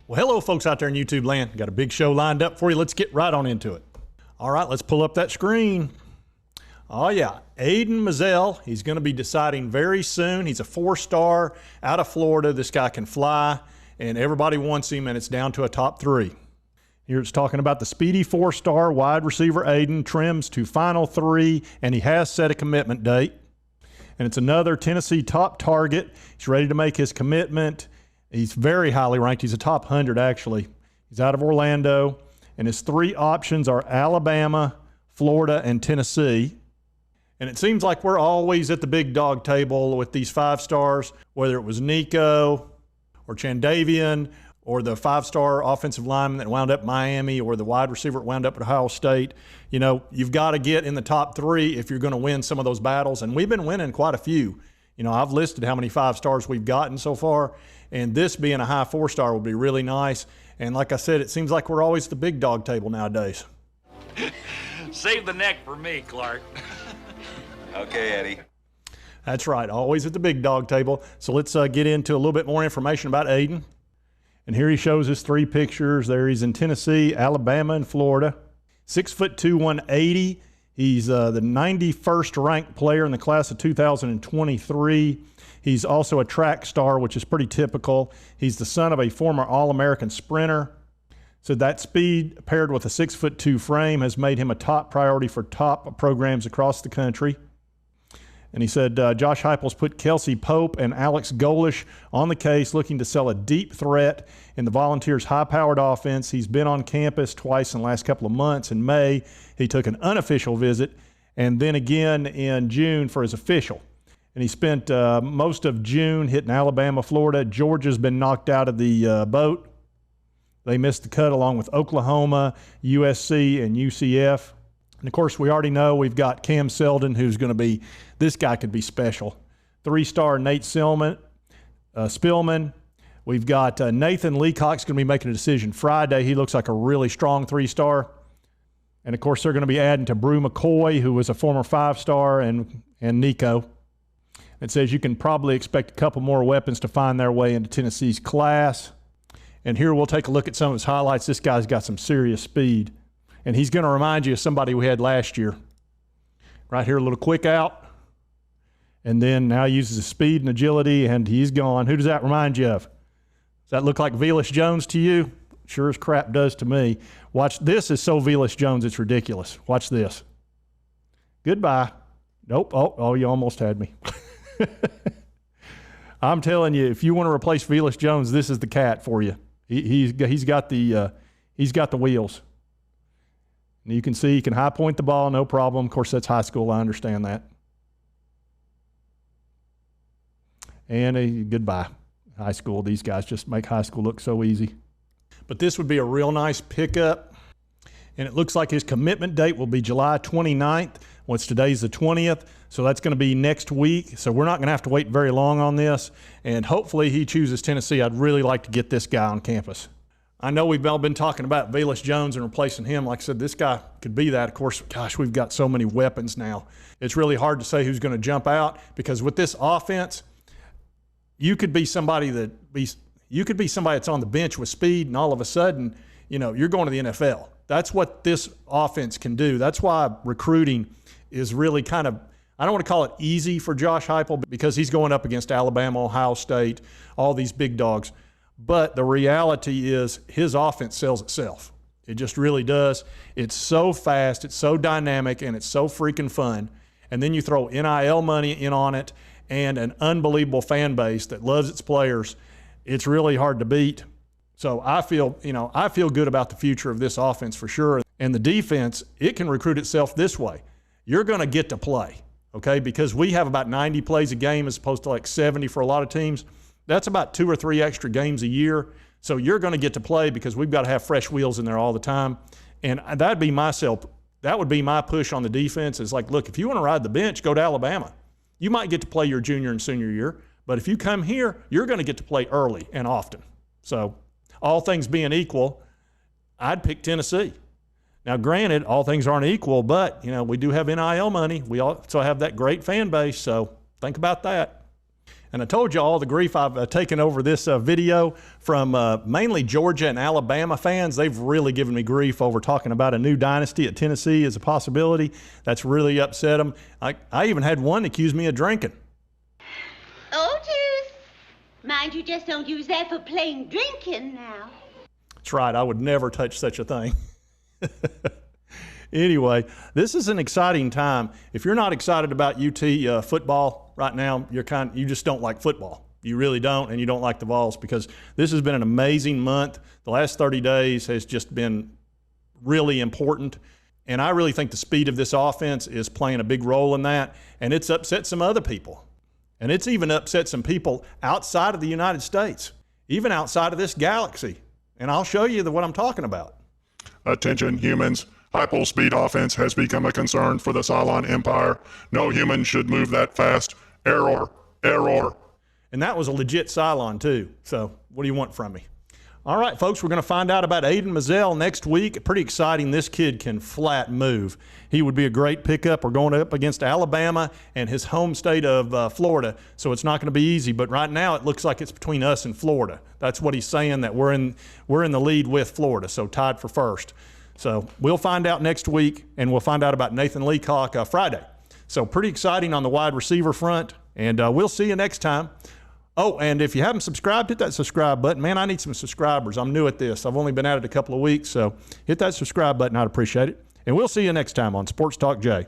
Well, hello, folks out there in YouTube land. Got a big show lined up for you. Let's get right on into it. All right, let's pull up that screen. Oh, yeah. Aiden Mizell. He's going to be deciding very soon. He's a 4-star out of Florida. This guy can fly, and everybody wants him, and it's down to a top 3. Here it's talking about the speedy 4-star wide receiver Aiden trims to final 3, and he has set a commitment date. And it's another Tennessee top target. He's ready to make his commitment. He's very highly ranked. He's a top 100, actually. He's out of Orlando, and his 3 options are Alabama, Florida, and Tennessee. And it seems like we're always at the big dog table with these 5 stars, whether it was Nico or Chandavian or the 5-star offensive lineman that wound up at Miami or the wide receiver that wound up at Ohio State. You know, you've got to get in the top 3 if you're going to win some of those battles, and we've been winning quite a few. You know, I've listed how many 5 stars we've gotten so far, and this being a high 4-star would be really nice. And like I said, it seems like we're always at the big dog table nowadays. Save the neck for me, Clark. Okay, Eddie. That's right, always at the big dog table. So let's get into a little bit more information about Aiden. And here he shows us 3 pictures. There he's in Tennessee, Alabama, and Florida. 6'2", 180. He's the 91st ranked player in the class of 2023. He's also a track star, which is pretty typical. He's the son of a former All-American sprinter. So that speed paired with a 6'2" frame has made him a top priority for top programs across the country. And he said, Josh Heupel's put Kelsey Pope and Alex Golish on the case, looking to sell a deep threat in the Volunteers' high-powered offense. He's been on campus twice in the last couple of months. In May, he took an unofficial visit, and then again in June for his official. And he spent most of June hitting Alabama, Florida. Georgia's been knocked out of the boat. They missed the cut along with Oklahoma, USC, and UCF. And, of course, we already know we've got Cam Seldon, who's going to be – this guy could be special. 3-star Nate Spillman. We've got Nathan Leacock's going to be making a decision Friday. He looks like a really strong 3-star. And, of course, they're going to be adding to Brew McCoy, who was a former 5-star, and Nico. It says you can probably expect a couple more weapons to find their way into Tennessee's class. And here we'll take a look at some of his highlights. This guy's got some serious speed. And he's going to remind you of somebody we had last year. Right here, a little quick out. And then now he uses his speed and agility, and he's gone. Who does that remind you of? Does that look like Velus Jones to you? Sure as crap does to me. Watch, this is so Velus Jones, it's ridiculous. Watch this. Goodbye. Nope. Oh, you almost had me. I'm telling you, if you want to replace Velus Jones, this is the cat for you. He's got the wheels. And you can see he can high point the ball, no problem. Of course, that's high school. I understand that. And goodbye. High school, these guys just make high school look so easy. But this would be a real nice pickup. And it looks like his commitment date will be July 29th. Well, today's the 20th, so that's going to be next week. So we're not going to have to wait very long on this. And hopefully he chooses Tennessee. I'd really like to get this guy on campus. I know we've all been talking about Velus Jones and replacing him. Like I said, this guy could be that. Of course, gosh, we've got so many weapons now. It's really hard to say who's going to jump out because with this offense, you could be somebody that's on the bench with speed, and all of a sudden, you know, you're going to the NFL. That's what this offense can do. That's why recruiting is really kind of, I don't want to call it easy for Josh Heupel because he's going up against Alabama, Ohio State, all these big dogs. But the reality is his offense sells itself. It just really does. It's so fast, it's so dynamic, and it's so freaking fun. And then you throw NIL money in on it and an unbelievable fan base that loves its players. It's really hard to beat. So I feel good about the future of this offense for sure. And the defense, it can recruit itself this way. You're going to get to play, okay? Because we have about 90 plays a game as opposed to like 70 for a lot of teams. That's about 2 or 3 extra games a year. So you're going to get to play because we've got to have fresh wheels in there all the time. And that would be my push on the defense is like, look, if you want to ride the bench, go to Alabama. You might get to play your junior and senior year, but if you come here, you're going to get to play early and often. So all things being equal, I'd pick Tennessee. Now, granted, all things aren't equal, but, you know, we do have NIL money. We also have that great fan base, so think about that. And I told you all the grief I've taken over this video from mainly Georgia and Alabama fans. They've really given me grief over talking about a new dynasty at Tennessee as a possibility. That's really upset them. I even had one accuse me of drinking. Oh, juice. Mind you just don't use that for plain drinking now. That's right. I would never touch such a thing. Anyway, this is an exciting time. If you're not excited about UT football right now, you just don't like football. You really don't, and you don't like the Vols, because this has been an amazing month. The last 30 days has just been really important, and I really think the speed of this offense is playing a big role in that, and it's upset some other people. And it's even upset some people outside of the United States, even outside of this galaxy. And I'll show you what I'm talking about. Attention, humans. High-speed offense has become a concern for the Cylon Empire. No human should move that fast. Error. Error. And that was a legit Cylon, too. So what do you want from me? All right, folks, we're going to find out about Aiden Mizell next week. Pretty exciting. This kid can flat move. He would be a great pickup. We're going up against Alabama and his home state of Florida, so it's not going to be easy. But right now it looks like it's between us and Florida. That's what he's saying, that we're in the lead with Florida, so tied for first. So we'll find out next week, and we'll find out about Nathan Leacock Friday. So pretty exciting on the wide receiver front, and we'll see you next time. Oh, and if you haven't subscribed, hit that subscribe button. Man, I need some subscribers. I'm new at this. I've only been at it a couple of weeks, so hit that subscribe button. I'd appreciate it. And we'll see you next time on Sports Talk Jay.